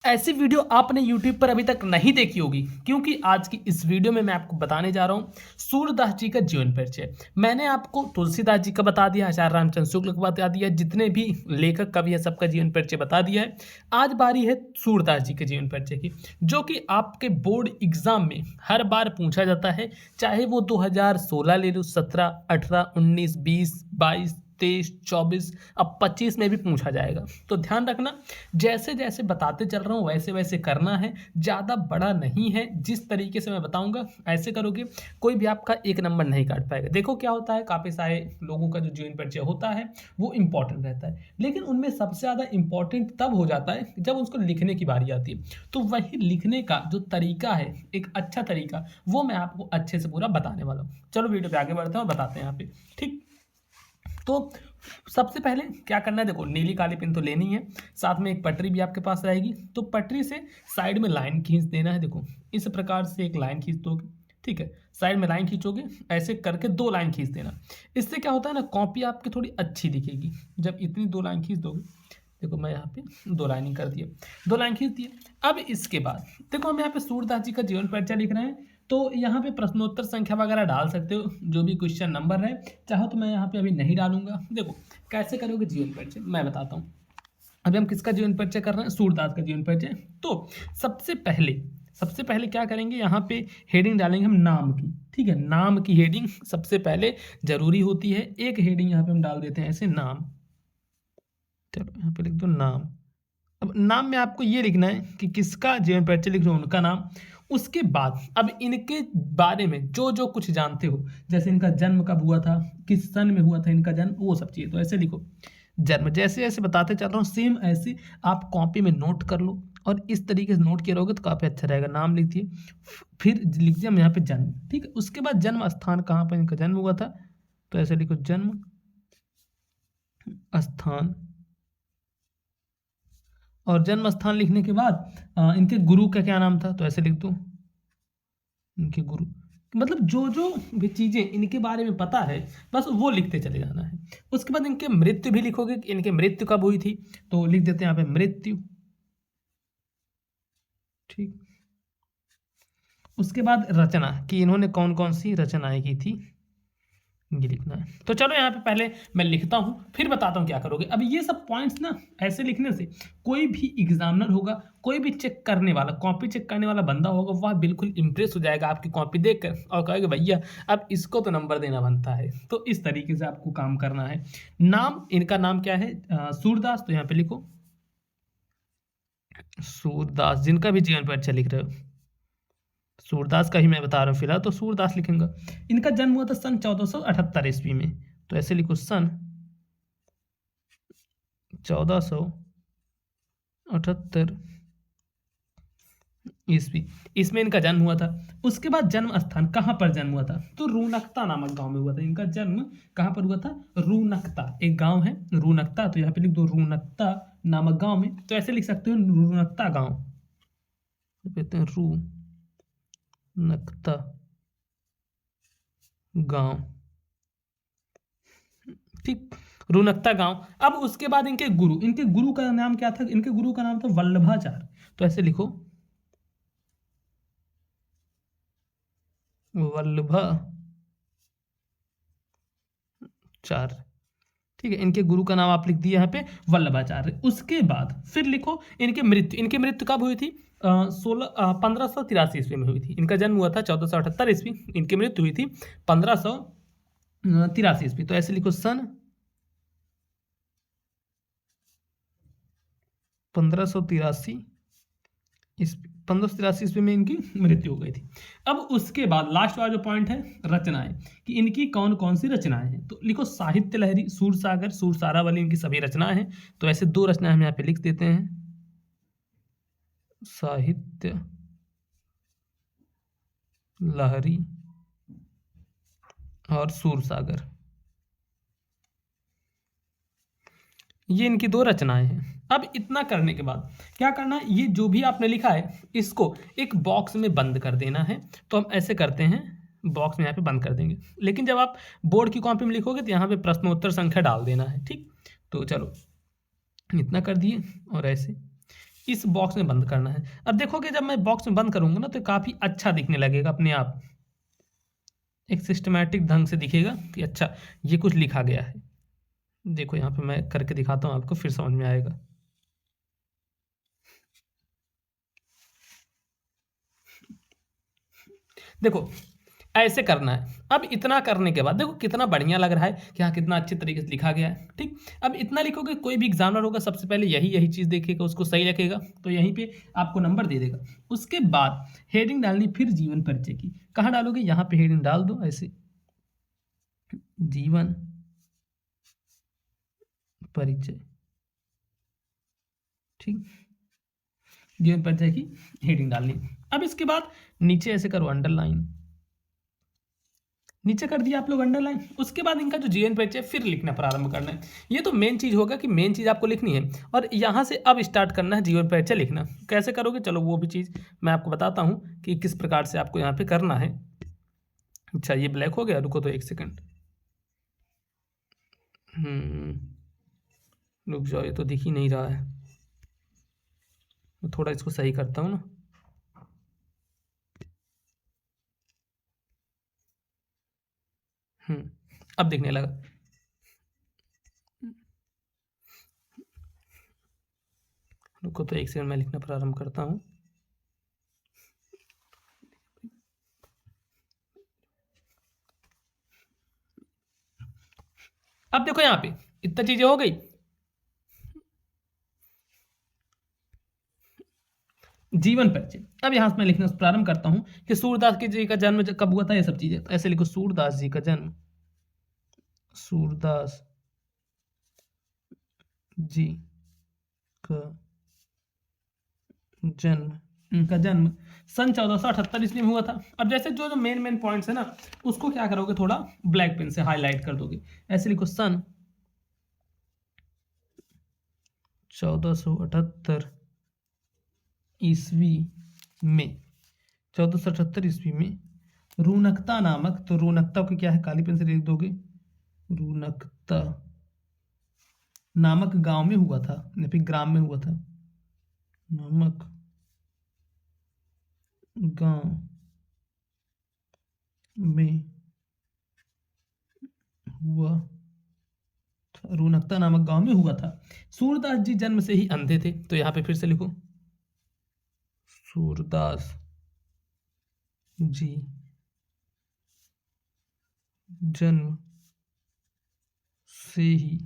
ऐसी वीडियो आपने YouTube पर अभी तक नहीं देखी होगी, क्योंकि आज की इस वीडियो में मैं आपको बताने जा रहा हूँ सूरदास जी का जीवन परिचय। मैंने आपको तुलसीदास जी का बता दिया, आचार्य रामचंद्र शुक्ल का बता दिया, जितने भी लेखक कवि है सबका जीवन परिचय बता दिया है। आज बारी है सूरदास जी के जीवन परिचय की, जो कि आपके बोर्ड एग्जाम में हर बार पूछा जाता है, चाहे वो 2016 ले लो, 17, 18, 19, 20, 22, 23, 24, अब 25 में भी पूछा जाएगा। तो ध्यान रखना, जैसे जैसे बताते चल रहा हूँ वैसे वैसे करना है, ज़्यादा बड़ा नहीं है। जिस तरीके से मैं बताऊंगा ऐसे करोगे कोई भी आपका एक नंबर नहीं काट पाएगा। देखो क्या होता है, काफ़ी सारे लोगों का जो जीवन परिचय होता है वो इम्पॉर्टेंट रहता है, लेकिन उनमें सबसे ज़्यादा इम्पॉर्टेंट तब हो जाता है जब उसको लिखने की बारी आती है। तो वही लिखने का जो तरीका है, एक अच्छा तरीका, वो मैं आपको अच्छे से पूरा बताने वाला हूँ। चलो वीडियो पे आगे बढ़ते हैं और बताते हैं यहाँ पे, ठीक। तो सबसे पहले क्या करना है, देखो नीली काली पेन तो लेनी है, साथ में एक पटरी भी आपके पास रहेगी। तो पटरी से साइड में लाइन खींच देना है। देखो इस प्रकार से एक लाइन खींच दोगे, ठीक है, साइड में लाइन खींचोगे, ऐसे करके 2 लाइन खींच देना। इससे क्या होता है ना, कॉपी आपकी थोड़ी अच्छी दिखेगी जब इतनी 2 लाइन खींच दोगे। देखो मैं यहाँ पे 2 लाइनिंग कर दिया, 2 लाइन खींच दिए। अब इसके बाद देखो हम यहाँ पे सूरदास जी का जीवन परिचय लिख रहे हैं, तो यहाँ पे प्रश्नोत्तर संख्या वगैरह डाल सकते हो, जो भी क्वेश्चन नंबर है। चाहो तो मैं यहाँ पे अभी नहीं डालूंगा। देखो कैसे करोगे जीवन परिचय मैं बताता हूँ। अभी हम किसका जीवन परिचय कर रहे हैं, सूरदास का जीवन परिचय। तो सबसे पहले क्या करेंगे, यहाँ पे हेडिंग डालेंगे हम नाम की, ठीक है। नाम की हेडिंग सबसे पहले जरूरी होती है। एक हेडिंग यहाँ पे हम डाल देते हैं ऐसे, नाम। चलो यहाँ पे लिख दो नाम। अब नाम में आपको ये लिखना है कि किसका जीवन परिचय लिख रहे हो, उनका नाम। उसके बाद अब इनके बारे में जो जो कुछ जानते हो, जैसे इनका जन्म कब हुआ था, किस सन में हुआ था इनका जन्म, वो सब चीज़। तो ऐसे लिखो जन्म, जैसे जैसे बताते चल रहा हूँ सेम ऐसे आप कॉपी में नोट कर लो। और इस तरीके से नोट किया रहोगे तो काफ़ी अच्छा रहेगा। नाम लिख दिए, फिर लिख दिया हम यहाँ पे जन्म, ठीक है। उसके बाद जन्म स्थान, कहाँ पर इनका जन्म हुआ था, तो ऐसे लिखो जन्म स्थान। और जन्म स्थान लिखने के बाद इनके गुरु का क्या नाम था, तो ऐसे लिख दो इनके गुरु। मतलब जो जो भी चीज़ें इनके बारे में पता है बस वो लिखते चले जाना है। उसके बाद इनके मृत्यु भी लिखोगे कि इनके मृत्यु कब हुई थी, तो लिख देते हैं यहाँ पे मृत्यु, ठीक। उसके बाद रचना, कि इन्होंने कौन कौन सी रचनाएं की थी, ये लिखना है। तो चलो यहाँ पे पहले मैं लिखता हूँ, फिर बताता हूँ क्या करोगे। अब ये सब पॉइंट्स ना ऐसे लिखने से कोई भी एग्जामिनर होगा, कोई भी चेक करने वाला, कॉपी चेक करने वाला बंदा होगा, वह बिल्कुल इंप्रेस हो जाएगा आपकी कॉपी देखकर और कहेगा भैया अब इसको तो नंबर देना बनता है। तो इस तरीके से आपको काम करना है। नाम, इनका नाम क्या है, सूरदास, तो यहाँ पे लिखो सूरदास, जिनका भी जीवन परिचय लिख रहे हो सूरदास का ही मैं बता रहा हूँ फिलहाल, तो सूरदास लिखेंगे। इनका जन्म हुआ था सन 1478 ईस्वी में, तो ऐसे लिखो सन 1478 ईस्वी, इसमें इनका जन्म हुआ था। उसके बाद जन्म स्थान, कहाँ पर जन्म हुआ था, तो रूनकता नामक गांव में हुआ था। इनका जन्म कहाँ पर हुआ था, रूनकता, एक गांव है रूनकता, तो यहाँ पे लिख दो रूनकता नामक गांव में। तो ऐसे लिख सकते हो रूनकता गांव, कहते हैं रूनकता गांव, ठीक, रूनकता गांव। अब उसके बाद इनके गुरु का नाम क्या था, इनके गुरु का नाम था वल्लभाचार्य, तो ऐसे लिखो वल्लभाचार्य, ठीक है। इनके गुरु का नाम आप लिख दिए यहाँ पे वल्लभाचार्य। उसके बाद फिर लिखो इनकी मृत्यु कब हुई थी, 1583 ईस्वी में हुई थी। इनका जन्म हुआ था 1478 ईस्वी, इनकी मृत्यु हुई थी 1583 ईस्वी, तो ऐसे लिखो सन 1583 ईस्वी, 1583 ईस्वी में इनकी मृत्यु हो गई थी। अब उसके बाद लास्ट वाला जो पॉइंट है, रचनाएं, कि इनकी कौन कौन सी रचनाएं हैं, तो लिखो साहित्य लहरी, सूरसागर, सूरसारावली, इनकी सभी रचनाएं हैं। तो ऐसे 2 रचनाएं हम यहाँ पे लिख देते हैं, साहित्य लहरी और सूरसागर, ये इनकी 2 रचनाएं हैं। अब इतना करने के बाद क्या करना है, ये जो भी आपने लिखा है इसको एक बॉक्स में बंद कर देना है। तो हम ऐसे करते हैं, बॉक्स में यहाँ पे बंद कर देंगे। लेकिन जब आप बोर्ड की कॉपी में लिखोगे तो यहाँ पे प्रश्नोत्तर संख्या डाल देना है, ठीक। तो चलो इतना कर दिए और ऐसे इस बॉक्स में बंद करना है। अब देखोगे जब मैं बॉक्स में बंद करूंगा ना तो काफ़ी अच्छा दिखने लगेगा अपने आप, एक सिस्टमैटिक ढंग से दिखेगा कि अच्छा ये कुछ लिखा गया है। देखो यहाँ पे मैं करके दिखाता हूँ आपको, फिर समझ में आएगा। देखो ऐसे करना है। अब इतना करने के बाद देखो कितना बढ़िया लग रहा है कि हाँ कितना अच्छे तरीके से लिखा गया है। ठीक, अब इतना लिखोगे, कोई भी एग्जामिनर होगा सबसे पहले यही यही चीज़ देखेगा, उसको सही रखेगा तो यहीं पे आपको नंबर दे देगा। उसके बाद हेडिंग डालनी फिर जीवन परिचय की। कहाँ डालोगे, यहाँ पे हेडिंग डाल दो ऐसे, जीवन परिचय। ठीक, जीवन परिचय की हेडिंग डालनी। अब इसके बाद नीचे ऐसे करो अंडरलाइन, नीचे कर दिया आप लोग अंडरलाइन। उसके बाद इनका जो जीवन परिचय फिर लिखना प्रारंभ करना है। ये तो मेन चीज़ होगा कि मेन चीज़ आपको लिखनी है, और यहाँ से अब स्टार्ट करना है जीवन परिचय लिखना। कैसे करोगे, चलो वो भी चीज़ मैं आपको बताता हूँ कि किस प्रकार से आपको यहाँ पे करना है। अच्छा ये ब्लैक हो गया, रुको तो एक सेकंड, रुक जाओ, ये तो दिख ही नहीं रहा है। मैं थोड़ा इसको सही करता हूँ ना। अब दिखने लगा। रुको तो एक सेकंड, मैं लिखना प्रारंभ करता हूँ। अब देखो यहाँ पे इतना चीजें हो गई। जीवन परिचय, अब यहाँ से मैं लिखना प्रारंभ करता हूँ कि सूरदास की जी का जन्म कब हुआ था, ये सब चीजें। तो ऐसे लिखो, सूरदास जी का जन्म, सूरदास जी का जन्म, इनका जन्म सन 1478 ईस्वी में हुआ था। अब जैसे जो जो मेन मेन पॉइंट्स है ना, उसको क्या करोगे, थोड़ा ब्लैक पेन से हाईलाइट कर दोगे। ऐसे लिखो, सन 1478 ईस्वी में, 1478 ईस्वी में रूनकता नामक, तो रूनकता को क्या है, काली पेन से लिख दोगे, रूनकता नामक गांव में हुआ था, या फिर ग्राम में हुआ था, नामक गांव में हुआ था, रूनकता नामक गांव में हुआ था। सूरदास जी जन्म से ही अंधे थे, तो यहाँ पे फिर से लिखो, सूरदास जी जन्म से ही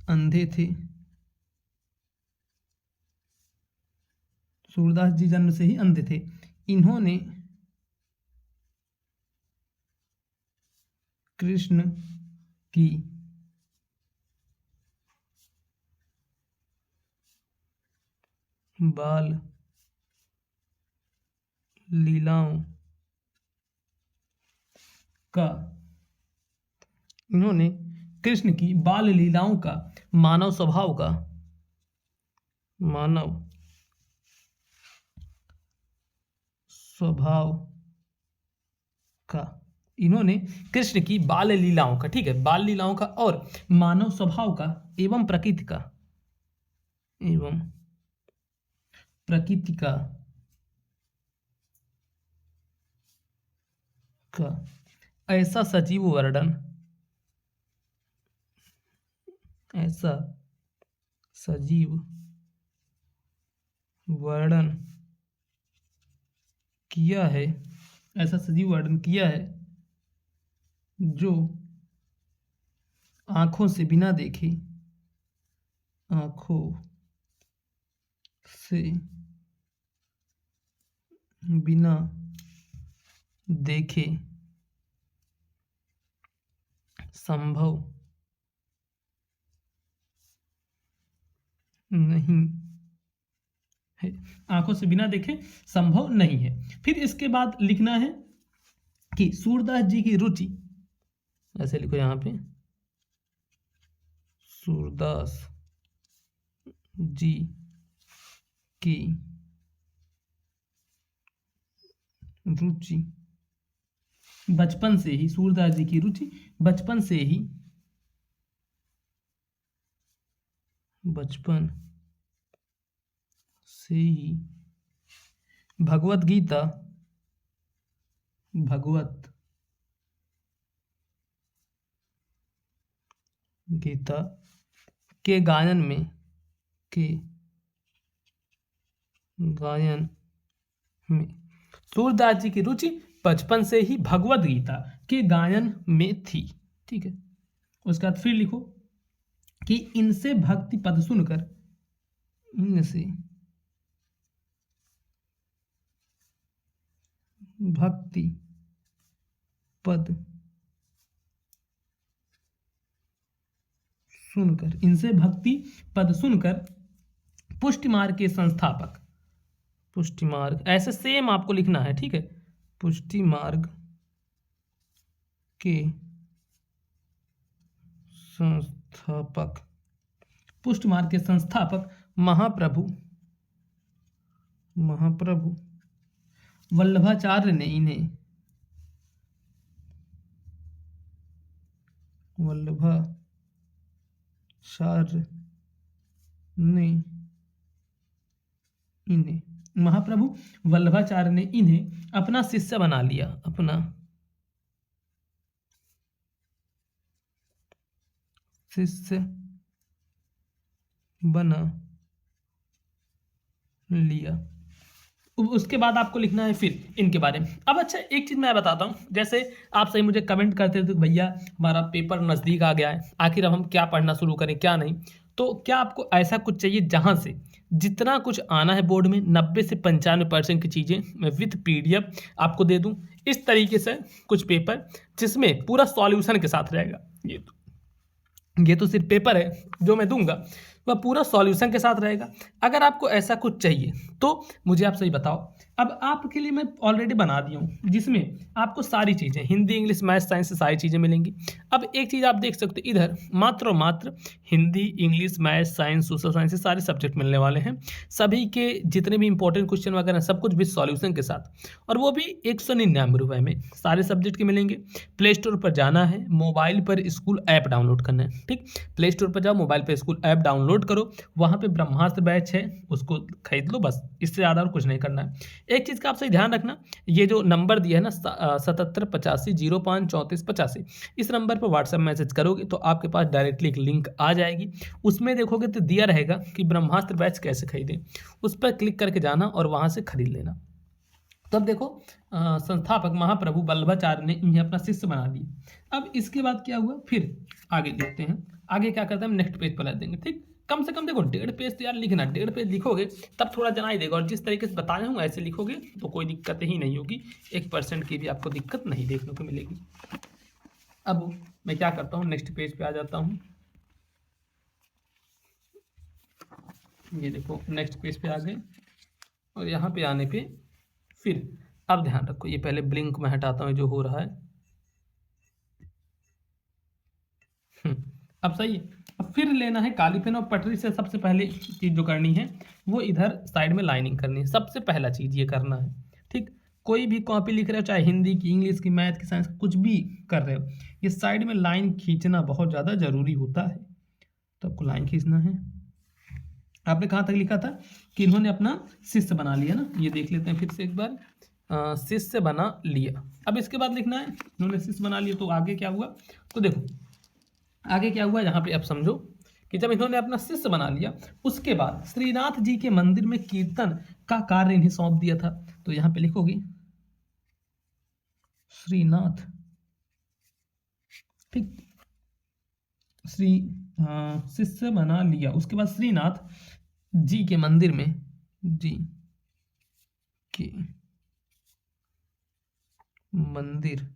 अंधे थे। सूरदास जी जन्म से ही अंधे थे। इन्होंने कृष्ण की बाल लीलाओं का, इन्होंने कृष्ण की बाल लीलाओं का, मानव स्वभाव का, मानव स्वभाव का, इन्होंने कृष्ण की बाल लीलाओं का, ठीक है, बाल लीलाओं का और मानव स्वभाव का एवं प्रकृति का, एवं प्रकृति का ऐसा सजीव वर्णन, ऐसा सजीव वर्णन किया है, ऐसा सजीव वर्णन किया है जो आंखों से बिना देखे, आंखों से बिना देखे संभव नहीं है, आंखों से बिना देखे संभव नहीं है। फिर इसके बाद लिखना है कि सूरदास जी की रुचि, ऐसे लिखो यहाँ पे, सूरदास जी की रुचि, बचपन से ही, सूरदास जी की रुचि बचपन से ही, बचपन से ही भगवत गीता भगवत गीता के गायन में के गायन में सूरदास जी की रुचि बचपन से ही भगवत गीता के गायन में थी। ठीक है, उसके बाद फिर लिखो कि इनसे भक्ति पद सुनकर इनसे भक्ति पद सुनकर इनसे भक्ति पद सुनकर पुष्टि मार्ग के संस्थापक पुष्टि मार्ग ऐसे सेम आपको लिखना है। ठीक है, पुष्टि मार्ग के संस्थापक पुष्टि मार्ग के संस्थापक महाप्रभु वल्लभाचार्य ने इन्हें महाप्रभु वल्लभाचार्य ने इन्हें अपना शिष्य बना लिया उसके बाद आपको लिखना है फिर इनके बारे में। अब अच्छा, एक चीज़ मैं बताता हूँ, जैसे आप सही मुझे कमेंट करते थे भैया हमारा पेपर नज़दीक आ गया है, आखिर अब हम क्या पढ़ना शुरू करें क्या नहीं। तो क्या आपको ऐसा कुछ चाहिए जहाँ से जितना कुछ आना है बोर्ड में 90 से 95% की चीज़ें मैं विथ PDF आपको दे दूँ, इस तरीके से कुछ पेपर जिसमें पूरा सॉल्यूशन के साथ रहेगा। ये तो सिर्फ पेपर है जो मैं दूंगा, वह पूरा सॉल्यूशन के साथ रहेगा। अगर आपको ऐसा कुछ चाहिए तो मुझे आप सही बताओ। अब आपके लिए मैं ऑलरेडी बना दिया हूँ जिसमें आपको सारी चीज़ें हिंदी इंग्लिश मैथ साइंस से सारी चीज़ें मिलेंगी। अब एक चीज़ आप देख सकते हो, इधर मात्र और मात्र Hindi English math science social science से सारे सब्जेक्ट मिलने वाले हैं। सभी के जितने भी इंपॉर्टेंट क्वेश्चन वगैरह सब कुछ विद सॉल्यूशन के साथ, और वो भी 199 रुपये में सारे सब्जेक्ट के मिलेंगे। प्ले स्टोर पर जाना है, मोबाइल पर स्कूल ऐप डाउनलोड करना है। ठीक, प्ले स्टोर पर जाओ, मोबाइल पर स्कूल ऐप डाउनलोड करो, वहाँ पे ब्रह्मास्त्र बैच है उसको खरीद लो, बस इससे ज़्यादा और कुछ नहीं करना है। एक चीज़ का आप सही ध्यान रखना, ये जो नंबर दिया है ना 7785053485, इस नंबर पर व्हाट्सएप मैसेज करोगे तो आपके पास डायरेक्टली एक लिंक आ जाएगी। उसमें देखोगे तो दिया रहेगा कि ब्रह्मास्त्र बैच कैसे खरीदें, उस पर क्लिक करके जाना और वहाँ से खरीद लेना। तब देखो संस्थापक महाप्रभु वल्लभाचार्य ने इन्हें अपना शिष्य बना दिया। अब इसके बाद क्या हुआ, फिर आगे देखते हैं। आगे क्या करते हैं, हम नेक्स्ट पेज पर ला देंगे। ठीक, कम से कम देखो 1.5 पेज तो यार लिखना, 1.5 पेज लिखोगे तब थोड़ा जनाई देगा, और जिस तरीके से बताया हूँ ऐसे लिखोगे तो कोई दिक्कत ही नहीं होगी, 1% की भी आपको दिक्कत नहीं देखने को मिलेगी। अब मैं क्या करता हूँ, नेक्स्ट पेज पे आ जाता हूँ। ये देखो नेक्स्ट पेज पे आ गए, और यहाँ पे आने पे फिर अब ध्यान रखो, ये पहले ब्लिंक में हटाता हूँ जो हो रहा है। अब सही है। अब फिर लेना है काली पेन, और पटरी से सबसे पहले चीज़ जो करनी है वो इधर साइड में लाइनिंग करनी है, सबसे पहला चीज़ ये करना है। ठीक, कोई भी कॉपी लिख रहे हो, चाहे हिंदी की, इंग्लिश की, मैथ की, साइंस कुछ भी कर रहे हो, ये साइड में लाइन खींचना बहुत ज़्यादा ज़रूरी होता है। तो आपको लाइन खींचना है। आपने कहाँ तक लिखा था कि इन्होंने अपना शिष्य बना लिया ना, ये देख लेते हैं फिर से एक बार, शिष्य बना लिया। अब इसके बाद लिखना है इन्होंने शिष्य बना लिया, तो आगे क्या हुआ, तो देखो आगे क्या हुआ यहाँ पे आप समझो कि जब इन्होंने अपना शिष्य बना लिया उसके बाद श्रीनाथ जी के मंदिर में कीर्तन का कार्य इन्हें सौंप दिया था। तो यहाँ पे लिखोगे श्रीनाथ, ठीक, शिष्य बना लिया, उसके बाद श्रीनाथ जी के मंदिर में, जी के मंदिर।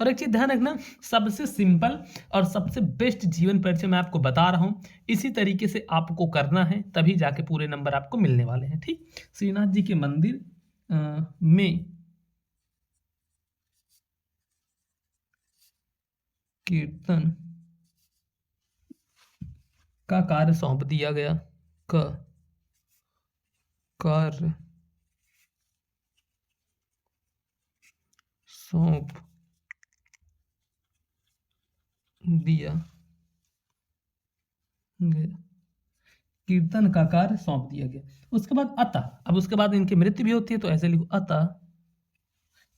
और एक चीज ध्यान रखना, सबसे सिंपल और सबसे बेस्ट जीवन परिचय मैं आपको बता रहा हूं, इसी तरीके से आपको करना है, तभी जाके पूरे नंबर आपको मिलने वाले हैं। ठीक, श्रीनाथ जी के मंदिर में कीर्तन का कार्य सौंप दिया गया, का कार्य सौंप दिया गया। कीर्तन का कार्य सौंप दिया गया। उसके बाद अतः, अब उसके बाद इनकी मृत्यु भी होती है, तो ऐसे लिखो अतः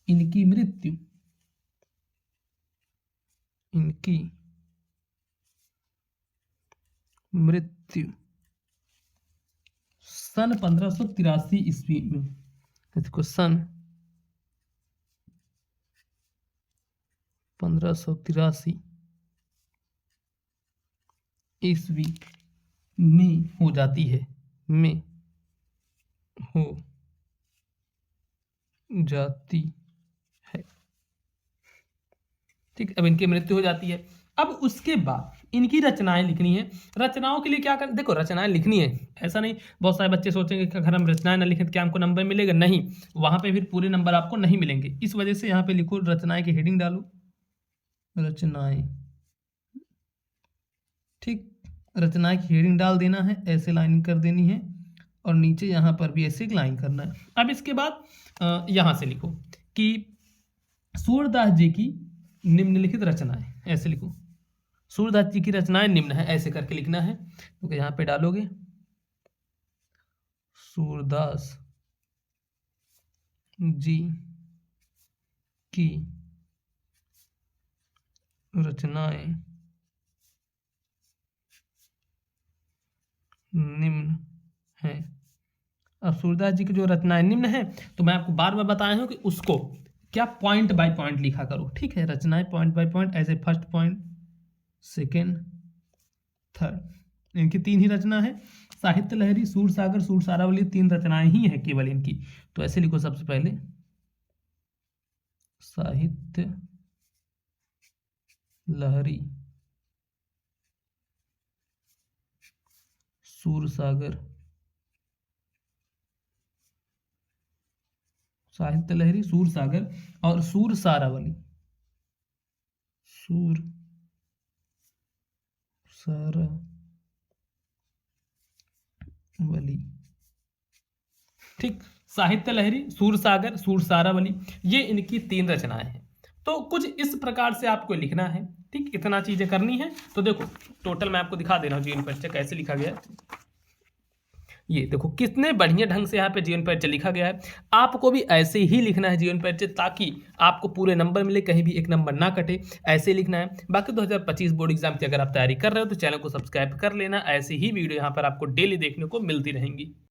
इनकी मृत्यु, इनकी मृत्यु सन 1583 ईस्वी में। देखो सन 1583 ईस्वी में हो जाती है, में हो जाती है। ठीक, अब इनकी मृत्यु हो जाती है। अब उसके बाद इनकी रचनाएं लिखनी है। रचनाओं के लिए क्या कर, देखो रचनाएं लिखनी है, ऐसा नहीं बहुत सारे बच्चे सोचेंगे कि अगर हम रचनाएं ना लिखें तो क्या हमको नंबर मिलेगा, नहीं, वहां पे फिर पूरे नंबर आपको नहीं मिलेंगे। इस वजह से यहाँ पे लिखो रचनाएं की हेडिंग डालो, रचनाएं। ठीक, रचनाएं की हेडिंग डाल देना है, ऐसे लाइनिंग कर देनी है, और नीचे यहाँ पर भी ऐसे एक लाइन करना है। अब इसके बाद यहाँ से लिखो कि सूरदास जी की निम्नलिखित रचनाएं, ऐसे लिखो सूरदास जी की रचनाएं निम्न है, ऐसे करके लिखना है। तो यहाँ पे डालोगे सूरदास जी की रचनाएं निम्न है। अब सूरदास जी की जो रचनाएं निम्न है, तो मैं आपको बार बार बताया हूं कि उसको क्या पॉइंट बाय पॉइंट लिखा करो। ठीक है, रचनाएं पॉइंट बाय पॉइंट, ऐसे फर्स्ट पॉइंट, सेकेंड, थर्ड। इनकी 3 ही रचना है, साहित्य लहरी, सूरसागर, सूरसारावली, 3 रचनाएं ही है केवल इनकी। तो ऐसे लिखो सबसे पहले साहित्य लहरी, सूरसागर, साहित्य लहरी, सूरसागर और सूरसारावली, सूरसारावली। ठीक, साहित्य लहरी, सूरसागर, सूरसारावली, ये इनकी 3 रचनाएं हैं। तो कुछ इस प्रकार से आपको लिखना है। ठीक, इतना चीजें करनी है। तो देखो टोटल मैं आपको दिखा दे रहा हूँ जीवन परिचय कैसे लिखा गया है। ये देखो कितने बढ़िया ढंग से यहाँ पे जीवन परिचय लिखा गया है। आपको भी ऐसे ही लिखना है जीवन परिचय, ताकि आपको पूरे नंबर मिले, कहीं भी एक नंबर ना कटे, ऐसे लिखना है। बाकी 2025 बोर्ड एग्जाम की अगर आप तैयारी कर रहे हो तो चैनल को सब्सक्राइब कर लेना, ऐसे ही वीडियो यहाँ पर आपको डेली देखने को मिलती रहेंगी।